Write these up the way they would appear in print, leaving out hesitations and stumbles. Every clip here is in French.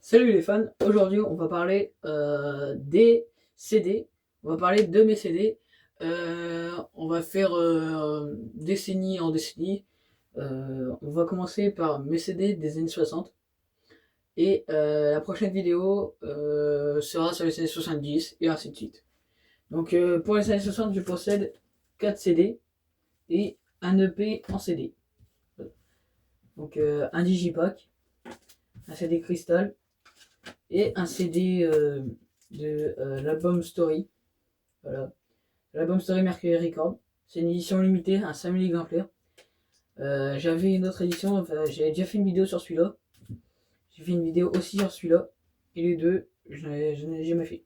Salut les fans, aujourd'hui on va parler des CD, on va parler de mes CD, on va faire décennie en décennie. On va commencer par mes CD des années 60 et la prochaine vidéo sera sur les années 70 et ainsi de suite. Donc pour les années 60 je possède 4 CD et un EP en CD. Donc un digipack, un CD cristal et un CD de l'album Story. Voilà. L'album Story Mercury Record. C'est une édition limitée à 5000 exemplaires. J'avais une autre édition, enfin, j'avais déjà fait une vidéo sur celui-là. J'ai fait une vidéo aussi sur celui-là. Et les deux, je n'ai jamais fait.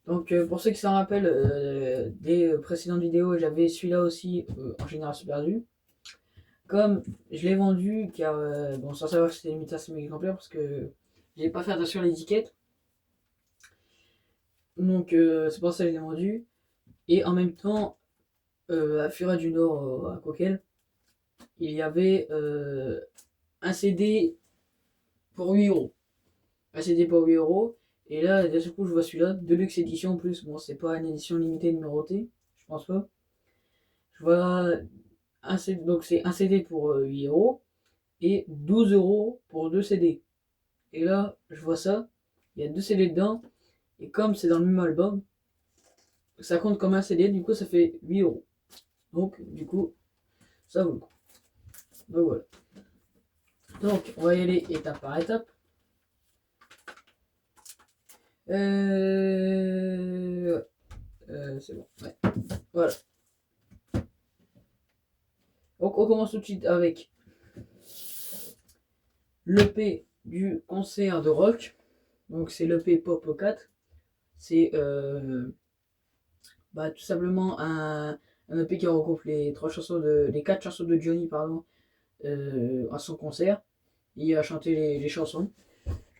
Donc pour ceux qui s'en rappellent des précédentes vidéos, j'avais celui-là aussi en génération perdue. Comme je l'ai vendu, car bon, sans savoir que c'était limité à 5000 exemplaires, parce que j'ai pas fait attention à l'étiquette. Donc c'est pour ça que je l'ai vendu. Et en même temps, à Furet du Nord, à Coquel, il y avait un CD pour 8 €. Un CD pour 8 €. Et là, d'un seul coup, je vois celui-là, Deluxe Edition en plus. Bon, c'est pas une édition limitée numérotée, je pense pas. Je vois un CD, donc c'est un CD pour 8 € et 12 € pour 2 CD. Et là, je vois ça, il y a 2 CD dedans, et comme c'est dans le même album, ça compte comme un CD, du coup ça fait 8 €. Donc, du coup, ça vaut le coup. Donc voilà. Donc, on va y aller étape par étape. C'est bon. Ouais. Voilà. Donc, on commence tout de suite avec l'EP du concert de rock. Donc, c'est l'EP Pop 4. C'est tout simplement un EP qui regroupe les 4 chansons de Johnny, pardon, à son concert. Il a chanté les chansons.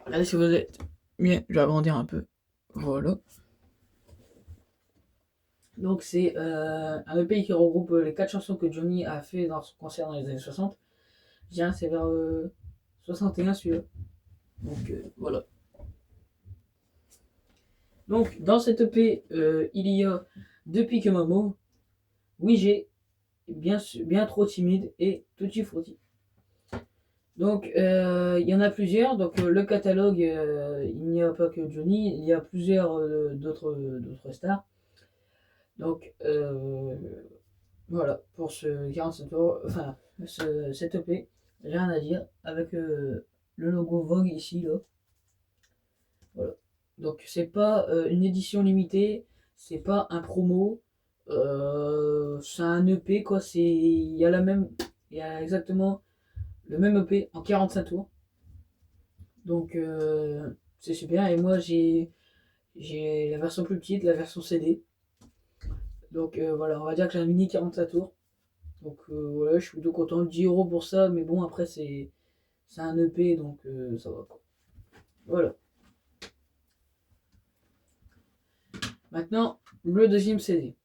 Regardez si vous êtes bien, je vais agrandir un peu. Voilà. Donc c'est un EP qui regroupe les 4 chansons que Johnny a fait dans son concert dans les années 60. Je dirais c'est vers 61 celui-là. Donc voilà. Donc dans cette EP, il y a Depuis que Mamo, Oui j'ai, bien trop timide et Tutti Frutti. Donc il y en a plusieurs. Donc le catalogue, il n'y a pas que Johnny, il y a plusieurs d'autres stars. Donc voilà, pour ce 47 €, enfin, cette EP, j'ai rien à dire avec le logo Vogue ici, là. Voilà. Donc, c'est pas une édition limitée, c'est pas un promo, c'est un EP, quoi. Il y a exactement le même EP en 45 tours. Donc, c'est super. Et moi, j'ai la version plus petite, la version CD. Donc, voilà, on va dire que j'ai un mini 45 tours. Donc voilà, je suis plutôt content. 10 € pour ça, mais bon, après, c'est un EP, donc ça va quoi. Voilà. Maintenant, le deuxième CD.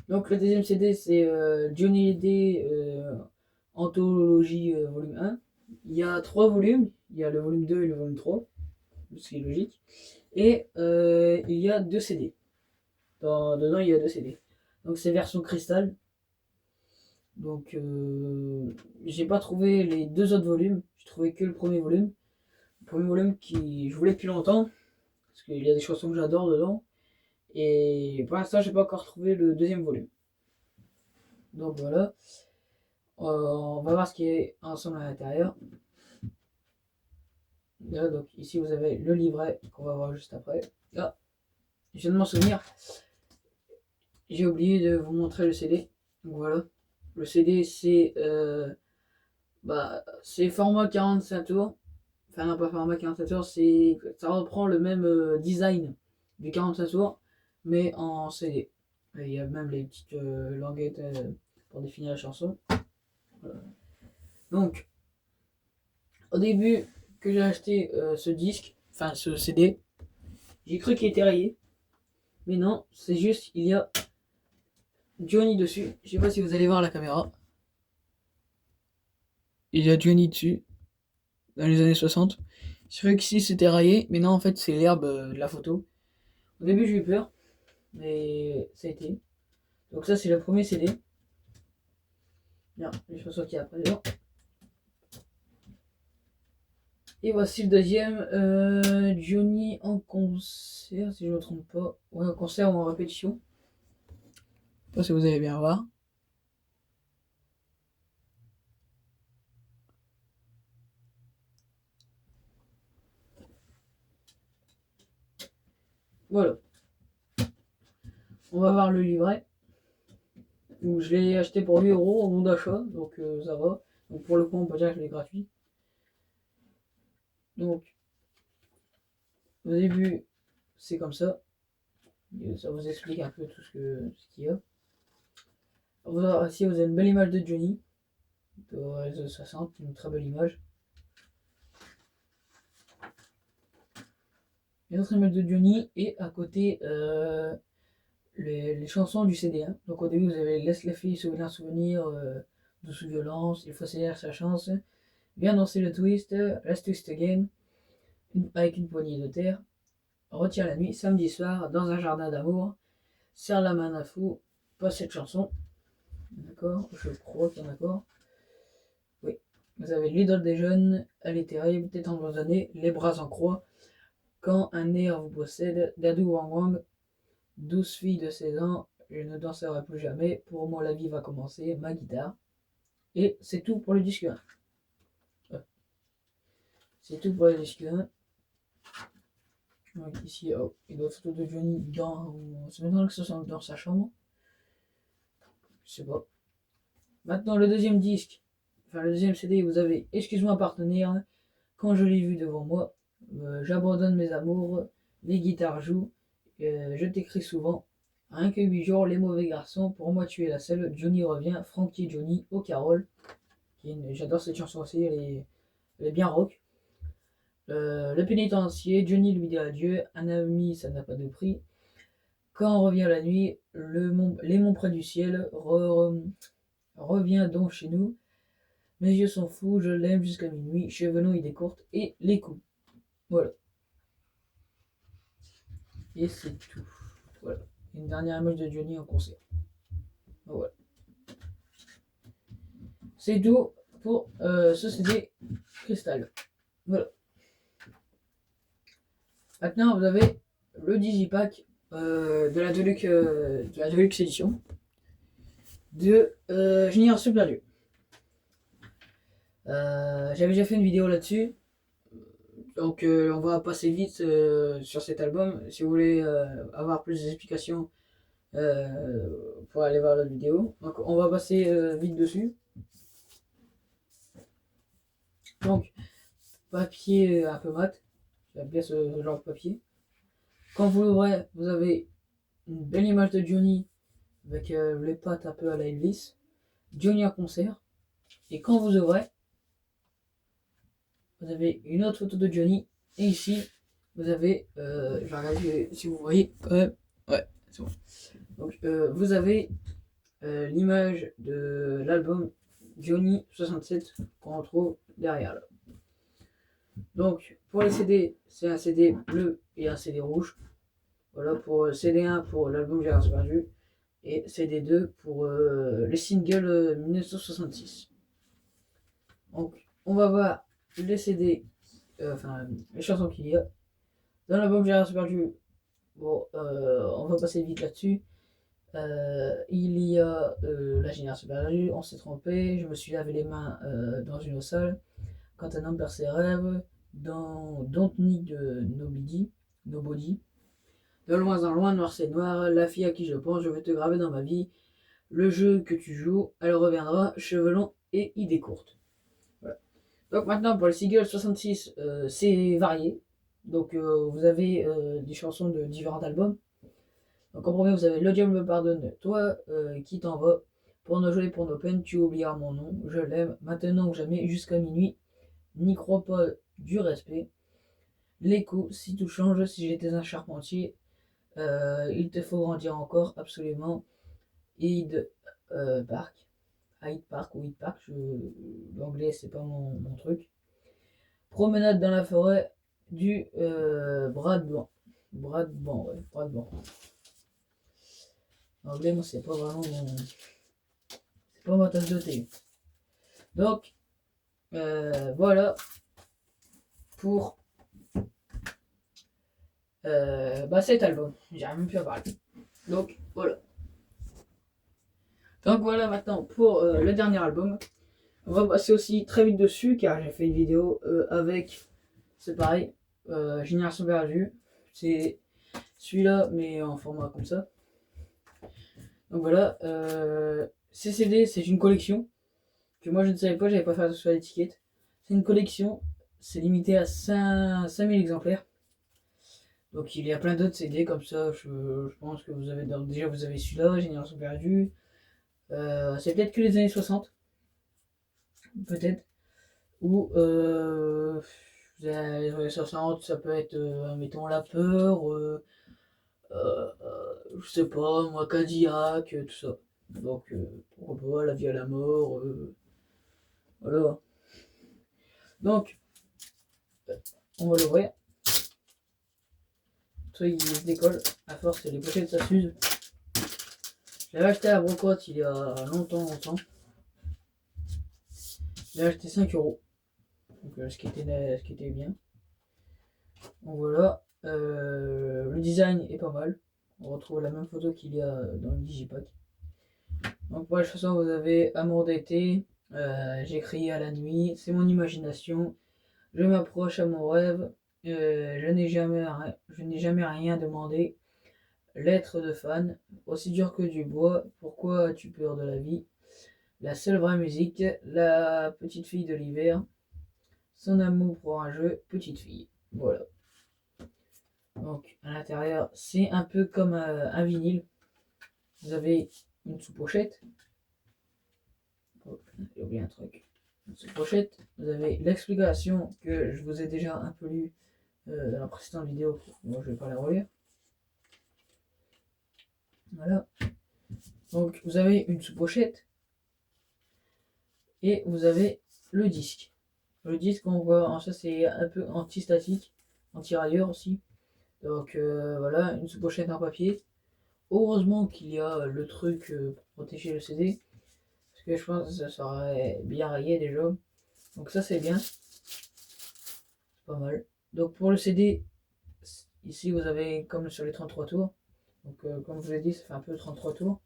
Donc le deuxième CD, c'est Johnny Hallyday Anthologie volume 1. Il y a 3 volumes. Il y a le volume 2 et le volume 3, ce qui est logique. Et il y a 2 CD. Dedans, il y a 2 CD. Donc c'est version cristal. Donc j'ai pas trouvé les 2 autres volumes. J'ai trouvé que le premier volume. Le premier volume qui je voulais depuis longtemps. Parce qu'il y a des chansons que j'adore dedans. Et pour l'instant, j'ai pas encore trouvé le deuxième volume. Donc voilà. On va voir ce qui est ensemble à l'intérieur. Là, donc ici, vous avez le livret qu'on va voir juste après. Ah, je viens de m'en souvenir. J'ai oublié de vous montrer le CD. Donc voilà. Le CD, c'est format 45 tours. Enfin, non, pas format 45 tours, ça reprend le même design du 45 tours, mais en CD. Et il y a même les petites languettes pour définir la chanson. Voilà. Donc, au début que j'ai acheté ce disque, enfin ce CD, j'ai cru qu'il était rayé. Mais non, c'est juste, il y a Johnny dessus. Je sais pas si vous allez voir la caméra. Il y a Johnny dessus, dans les années 60. Je croyais que si c'était rayé, mais non, en fait, c'est l'herbe de la photo. Au début, j'ai eu peur, mais ça a été. Donc, ça, c'est le premier CD. Bien, les chansons qu'il y a après dedans. Et voici le deuxième, Johnny en concert, si je ne me trompe pas. Ouais, en concert ou en répétition. Je sais pas si vous allez bien voir. Voilà. On va voir le livret. Donc, je l'ai acheté pour 8 € au bon d'achat, donc ça va. Donc pour le coup, on peut dire que je l'ai gratuit. Donc, au début, c'est comme ça. Et ça vous explique un peu tout ce qu'il y a. Ici, vous avez une belle image de Johnny, de les 60, une très belle image. Une autre image de Johnny, et à côté, les chansons du CD. Hein. Donc au début, vous avez Laisse la fille souvenir souvenir, Douce violence, Il faut saisir sa chance, Viens danser le twist, Let's twist again, avec une poignée de terre, Retiens la nuit, Samedi soir, Dans un jardin d'amour, Serre la main d'un fou, Pas cette chanson. D'accord, je crois qu'il y en a encore. Oui. Vous avez L'idole des jeunes, Elle est terrible, Tes tendres années, Les bras en croix, Quand un nerf vous possède, Dadou Wang Wang, 12 filles de 16 ans, Je ne danserai plus jamais, Pour moi la vie va commencer, Ma guitare. Et c'est tout pour le disque 1. Ouais. C'est tout pour le disque 1. Donc ici, oh, il y a une photo de Johnny dans. C'est maintenant que ce soit dans sa chambre. Je sais pas. Maintenant, le deuxième disque, enfin le deuxième CD, vous avez Excuse-moi partenaire, Quand je l'ai vu devant moi, J'abandonne mes amours, Les guitares jouent, Je t'écris souvent, Rien que 8 jours, Les mauvais garçons, Pour moi tu es la seule, Johnny revient, Frankie Johnny, Au Carole. J'adore cette chanson aussi, elle est bien rock. Le pénitencier, Johnny lui dit adieu, Un ami ça n'a pas de prix. Quand revient la nuit, les monts près du ciel, reviens donc chez nous. Mes yeux sont fous, je l'aime jusqu'à minuit, cheveux longs, idées courtes, et les coups. Voilà. Et c'est tout. Voilà. Une dernière image de Johnny en concert. Voilà. C'est tout pour ce CD Cristal. Voilà. Maintenant, vous avez le Digipack de la Deluxe Edition de Génération Perdue. J'avais déjà fait une vidéo là-dessus. Donc on va passer vite sur cet album. Si vous voulez avoir plus d'explications, pour aller voir la vidéo. Donc on va passer vite dessus. Donc papier un peu mat. J'aime bien ce genre de papier. Quand vous l'ouvrez, vous avez une belle image de Johnny avec les pattes un peu à la Elvis. Johnny en concert. Et quand vous ouvrez, vous avez une autre photo de Johnny. Et ici, vous avez, je vais regarder si vous voyez quand même. Ouais, c'est bon. Donc vous avez l'image de l'album Johnny 67 qu'on retrouve derrière là. Donc pour les CD, c'est un CD bleu et un CD rouge. Voilà pour CD1 pour l'album Génération Perdue et CD2 pour les singles 1966. Donc on va voir les CD, enfin les chansons qu'il y a. Dans l'album Génération Perdue, bon, on va passer vite là-dessus. Il y a la génération perdue, On s'est trompé, Je me suis lavé les mains dans une eau sale, Quand un homme perd ses rêves, dans Don't Need Nobody, De loin en loin, Noir c'est noir, La fille à qui je pense, Je vais te graver dans ma vie, Le jeu que tu joues, Elle reviendra, Cheveux longs et idées courtes. Voilà. Donc maintenant pour le single 66, c'est varié. Donc vous avez des chansons de différents albums. Donc en premier, vous avez Le diable me pardonne, toi qui t'en vas, pour nos joies et pour nos peines, tu oublieras mon nom, je l'aime, maintenant ou jamais, jusqu'à minuit, n'y crois pas du respect. Les coups, si tout change, si j'étais un charpentier, il te faut grandir encore, absolument. Hyde Park, Hyde Park l'anglais c'est pas mon truc. Promenade dans la forêt, du Bradban. Bradban, ouais, Bradban. L'anglais, moi, c'est pas vraiment c'est pas ma tasse de thé. Donc, voilà pour cet album. J'arrive même plus à parler. Donc, voilà. Donc, voilà maintenant pour le dernier album. On va passer aussi très vite dessus car j'ai fait une vidéo avec, c'est pareil, Génération Perdue. C'est celui-là, mais en format comme ça. Donc voilà, ces CD, c'est une collection que moi je ne savais pas, j'avais pas fait attention à l'étiquette. C'est une collection, c'est limité à 5000 exemplaires. Donc il y a plein d'autres CD comme ça, je pense que vous avez déjà vous avez celui-là, Génération Perdue. C'est peut-être que les années 60, peut-être. Ou vous avez les années 60, ça peut être, mettons, La Peur, je sais pas, moi, Cadillac, tout ça. Donc, pourquoi pas, La Vie à la Mort, voilà. Donc, on va l'ouvrir. Ça, il se décolle. À force, les pochettes, ça s'use. Je l'avais acheté à la brocante il y a longtemps. J'ai acheté 5 €. Donc, ce qui était bien. Donc voilà. Le design est pas mal. On retrouve la même photo qu'il y a dans le Digipack. Donc pour la chanson, vous avez Amour d'été, j'ai crié à la nuit, c'est mon imagination, je m'approche à mon rêve, je n'ai jamais rien demandé, lettre de fan, aussi dur que du bois, pourquoi as-tu peur de la vie, la seule vraie musique, la petite fille de l'hiver, son amour pour un jeu, petite fille. Voilà. Donc à l'intérieur, c'est un peu comme un vinyle. Vous avez une sous-pochette. J'ai oublié un truc. Dans cette pochette, vous avez l'explication que je vous ai déjà un peu lu dans la précédente vidéo. Moi, je vais pas la relire. Voilà. Donc, vous avez une sous-pochette et vous avez le disque. Le disque, on voit, ça c'est un peu anti-statique, anti-railleur aussi. Donc, voilà, une sous-pochette en papier. Heureusement qu'il y a le truc pour protéger le CD. Parce que je pense que ça serait bien rayé déjà. Donc ça c'est bien. C'est pas mal. Donc pour le CD, ici vous avez comme sur les 33 tours. Donc comme je vous l'ai dit, ça fait un peu 33 tours.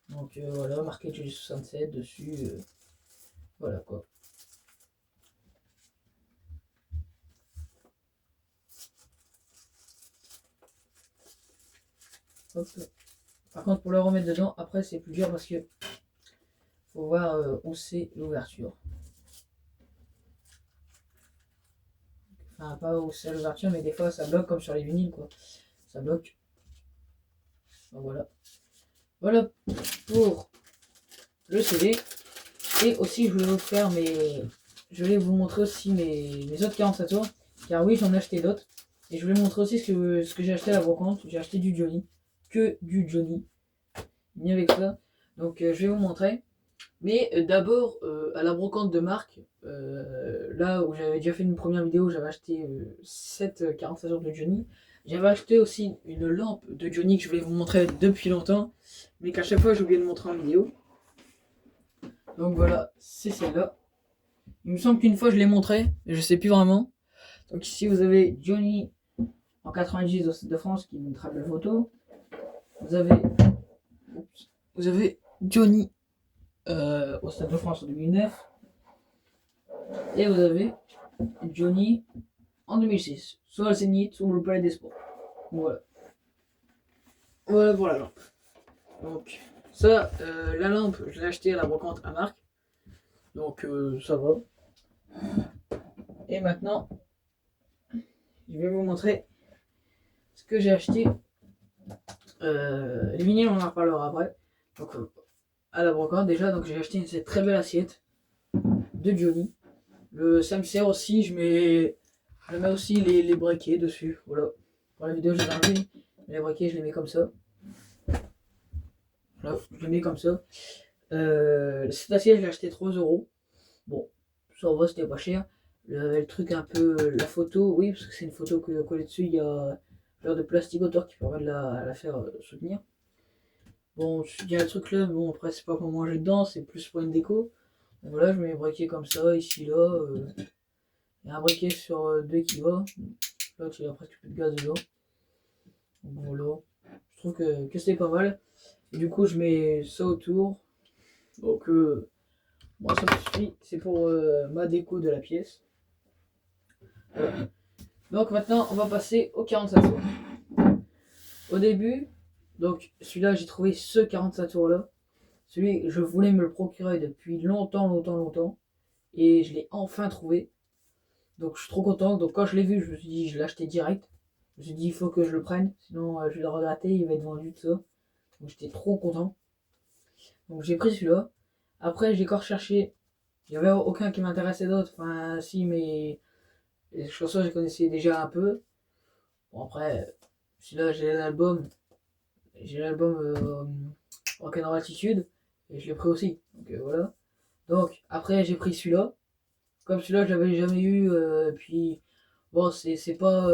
Donc voilà, marqué Julie 67 dessus. Voilà quoi. Hop. Par contre pour le remettre dedans, après c'est plus dur parce que faut voir où c'est l'ouverture. Enfin pas où c'est l'ouverture, mais des fois ça bloque comme sur les vinyles quoi. Ça bloque. Donc voilà. Voilà pour le CD. Et aussi je voulais vous faire je voulais vous montrer aussi mes autres 47 tours. Car oui j'en ai acheté d'autres. Et je voulais vous montrer aussi ce que j'ai acheté à la brocante. J'ai acheté du Johnny. Que du Johnny. Ni avec ça. Donc je vais vous montrer. Mais d'abord à la brocante de Marc. Là où j'avais déjà fait une première vidéo, j'avais acheté 7 45 tours de Johnny. J'avais acheté aussi une lampe de Johnny que je voulais vous montrer depuis longtemps. Mais qu'à chaque fois j'ai oublié de montrer en vidéo. Donc voilà, c'est celle-là. Il me semble qu'une fois je l'ai montré, mais je sais plus vraiment. Donc ici vous avez Johnny en 90 au Stade de France qui est une très belle photo. Vous avez Johnny au Stade de France en 2009. Et vous avez Johnny en 2006, soit au Zénith, soit au Palais des Sports. Voilà. Voilà pour la lampe. Donc ça, la lampe, je l'ai achetée à la brocante à Marc. Donc ça va. Et maintenant, je vais vous montrer ce que j'ai acheté. Les vinyles, on en reparlera après. Donc à la brocante déjà, donc j'ai acheté cette très belle assiette de Johnny. Ça me sert aussi, je mets aussi les briquets dessus. Voilà. Pour la vidéo, je les ai enlevés. Les briquets, je les mets comme ça. Voilà, je les mets comme ça. Cette assiette, je l'ai acheté 3 €. Bon, ça va, c'était pas cher. le truc un peu, la photo, oui, parce que c'est une photo que collée dessus, il y a genre de plastique autour qui permet de la faire soutenir. Bon, il y a le truc là, bon après c'est pas pour manger dedans, c'est plus pour une déco. Donc voilà, je mets les briquets comme ça, ici, là. Il y a un briquet sur deux qui va. L'autre il a presque plus de gaz dedans. Donc voilà. Je trouve que c'est pas mal. Et du coup je mets ça autour. Donc moi ça me suffit. C'est pour ma déco de la pièce. Voilà. Donc maintenant on va passer au 45 tours. Au début, donc celui-là j'ai trouvé ce 45 tours là. Celui je voulais me le procurer depuis longtemps. Et je l'ai enfin trouvé. Donc je suis trop content. Donc quand je l'ai vu, je me suis dit je l'ai acheté direct. Je me suis dit il faut que je le prenne. Sinon je vais le regretter, il va être vendu tout ça. Donc j'étais trop content. Donc j'ai pris celui-là. Après j'ai encore cherché. Il n'y avait aucun qui m'intéressait d'autre. Enfin si, mais les chansons je connaissais déjà un peu. Bon après, celui-là j'ai l'album. J'ai l'album Rock'n'Roll Attitude. Et je l'ai pris aussi. Donc voilà. Donc après j'ai pris celui-là. Comme celui-là je l'avais jamais eu. Puis bon c'est pas.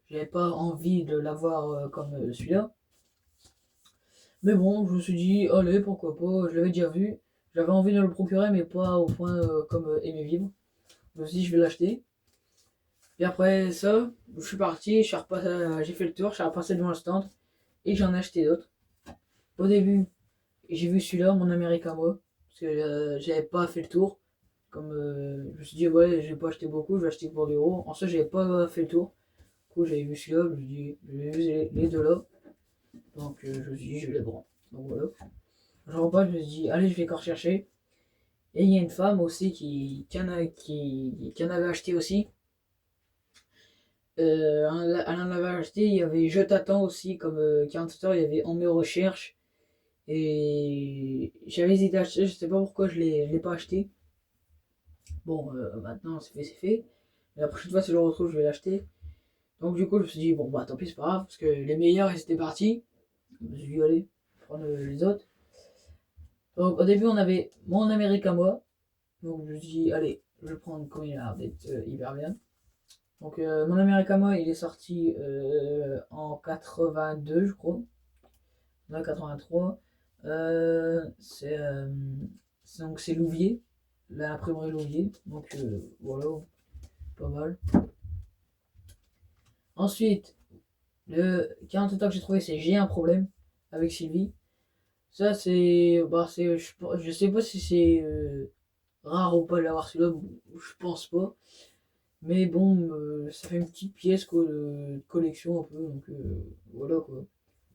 J'avais pas envie de l'avoir comme celui-là. Mais bon, je me suis dit, allez, pourquoi pas, je l'avais déjà vu. J'avais envie de le procurer, mais pas au point comme Aimer Vivre. Je me suis dit, je vais l'acheter. Et après ça, je suis parti, j'ai fait le tour, je suis repassé devant le stand, et j'en ai acheté d'autres. Au début, j'ai vu celui-là, mon America moi, parce que j'avais pas fait le tour. Comme je me suis dit, ouais, j'ai pas acheté beaucoup, je vais acheter pour 2 euros. En ça, j'avais pas fait le tour. Du coup, j'avais vu celui-là, je me suis dit, j'ai vu les deux là. Donc, je me suis dit, je vais les prendre. Donc voilà. Je repasse, je me suis dit, allez, je vais encore chercher. Et il y a une femme aussi qui en avait acheté aussi. Elle en avait acheté, il y avait Je t'attends aussi, comme 48 heures, il y avait En me recherche. Et j'avais hésité à acheter, je sais pas pourquoi je l'ai pas acheté. Bon, maintenant c'est fait, c'est fait. La prochaine fois, si je le retrouve, je vais l'acheter. Donc du coup, je me suis dit, bon, bah tant pis, c'est pas grave, parce que les meilleurs, ils étaient partis. Je me suis dit, allez, prendre les autres. Donc au début, on avait mon Amérique à moi. Donc je me suis dit, allez, je vais prendre comme il a l'air d'être hyper bien. Donc mon America moi, il est sorti en 82, je crois. Là, 83. Donc c'est Louvier, l'imprimerie Louvier. Donc voilà, pas mal. Ensuite, le 48 ans que j'ai trouvé, c'est J'ai un problème avec Sylvie. Ça, je sais pas si c'est rare ou pas d'avoir celui-là, je pense pas. Mais bon, ça fait une petite pièce quoi, de collection un peu, donc voilà quoi.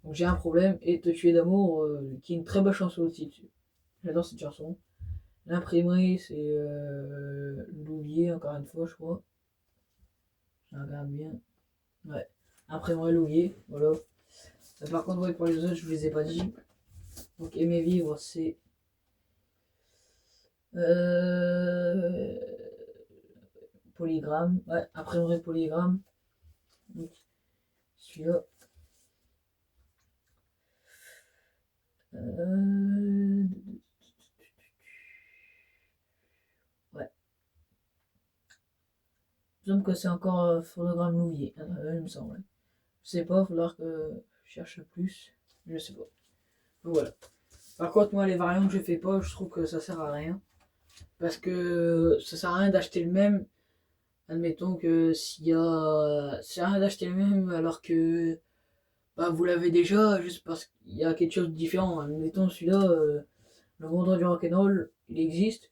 Donc j'ai un problème et Te tuer d'amour, qui est une très belle chanson aussi dessus. J'adore cette chanson. L'imprimerie, c'est Louvier, encore une fois, je crois. Je regarde bien. Ouais. Imprimerie Louvier, voilà. Par contre, ouais, pour les autres, je vous les ai pas dit. Donc Aimer vivre, c'est. Euh, Polygramme. Ouais, imprimerie Polygramme. Donc, celui-là. Euh, Ouais. Il me semble que c'est encore phonogramme Louvier, il me semble. Je sais pas, il va falloir que je cherche plus. Je sais pas. Donc voilà. Par contre, moi, les variantes que je fais pas, je trouve que ça sert à rien. Parce que ça sert à rien d'acheter le même. Admettons que s'il y a. Ça sert à rien d'acheter le même alors que bah, vous l'avez déjà, juste parce qu'il y a quelque chose de différent. Admettons celui-là, le Vendredi du Rock'n'Roll, il existe.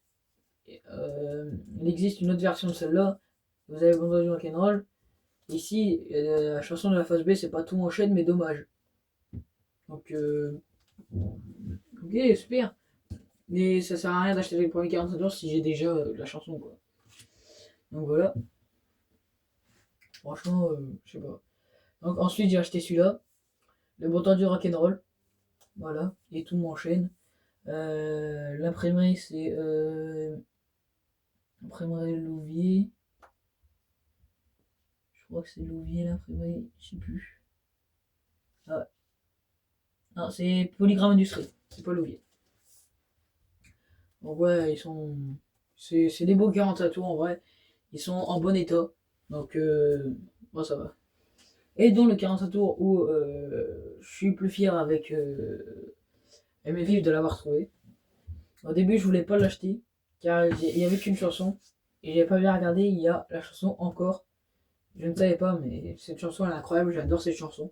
Il existe une autre version de celle-là. Vous avez le Vendredi du Rock'n'Roll. Ici, la chanson de la phase B, c'est pas tout mon chaîne, mais dommage. Donc, ok, super. Mais ça sert à rien d'acheter les premiers 45 tours si j'ai déjà la chanson, quoi. Donc voilà. Franchement, je sais pas. Donc ensuite, j'ai acheté celui-là. Le Bon Temps du Rock'n'Roll. Voilà. Et tout m'enchaîne. L'imprimerie, c'est imprimerie Louvier. Je crois que c'est Louvier l'imprimerie. Je sais plus. Ah ouais. Non, c'est Polygramme Industrie. C'est pas Louvier. Donc ouais, ils sont. C'est des beaux 45 tours en vrai. ils sont en bon état. Donc, bon, ça va. Et dans le 45 tours où je suis plus fier avec mes vifs de l'avoir trouvé. Au début, je voulais pas l'acheter, car il y avait qu'une chanson, et j'avais pas bien regardé, il y a la chanson Encore. Je ne savais pas, mais cette chanson elle est incroyable, j'adore cette chanson.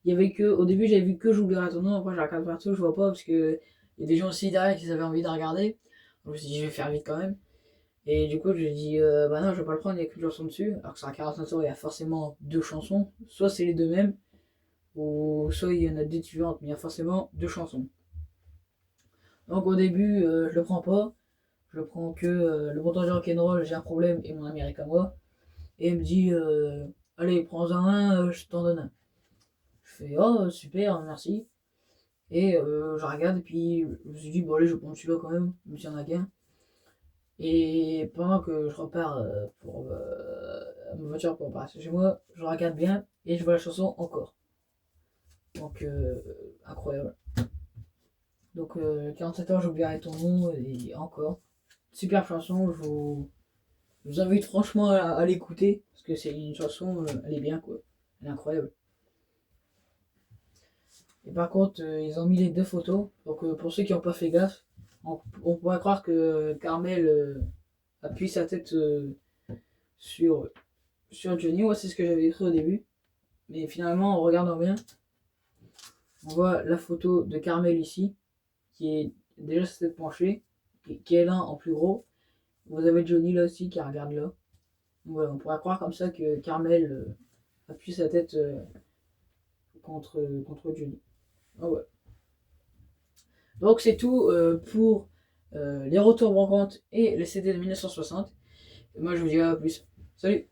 Il y avait que, au début, j'avais vu que J'oublierai ton nom, après j'ai regardé partout, je vois pas, parce que il y a des gens aussi derrière qui avaient envie de regarder. Donc je me suis dit, je vais faire vite quand même. Et du coup, j'ai dit, bah non, je vais pas le prendre, il y a qu'une chanson dessus. Alors que sur la 45 tours, il y a forcément deux chansons. Soit c'est les deux mêmes, ou soit il y en a deux différentes, mais il y a forcément deux chansons. Donc au début, je le prends pas. Je prends que le montant du rock'n'roll, j'ai un problème, et mon ami avec moi. Et il me dit, allez, prends-en un, je t'en donne un. Je fais, oh, super, merci. Et je regarde, et puis je me suis dit, bon, allez, je prends celui-là quand même, même s'il y en a qu'un. Et pendant que je repars pour ma voiture pour passer chez moi, je regarde bien, et je vois la chanson Encore. Donc, incroyable. Donc, 47 heures, j'oublierai ton nom, et encore. Super chanson, je vous invite franchement à l'écouter, parce que c'est une chanson, elle est bien quoi. Elle est incroyable. Et par contre, ils ont mis les deux photos, donc pour ceux qui n'ont pas fait gaffe, on pourrait croire que Carmel appuie sa tête sur, sur Johnny, ouais, c'est ce que j'avais écrit au début. Mais finalement, en regardant bien, on voit la photo de Carmel ici, qui est déjà sa tête penchée, qui est là en plus gros. Vous avez Johnny là aussi qui regarde là. Donc voilà, on pourrait croire comme ça que Carmel appuie sa tête contre Johnny. Ah ouais. Donc c'est tout pour les retours branquantes et les CD de 1960. Et moi je vous dis à plus. Salut!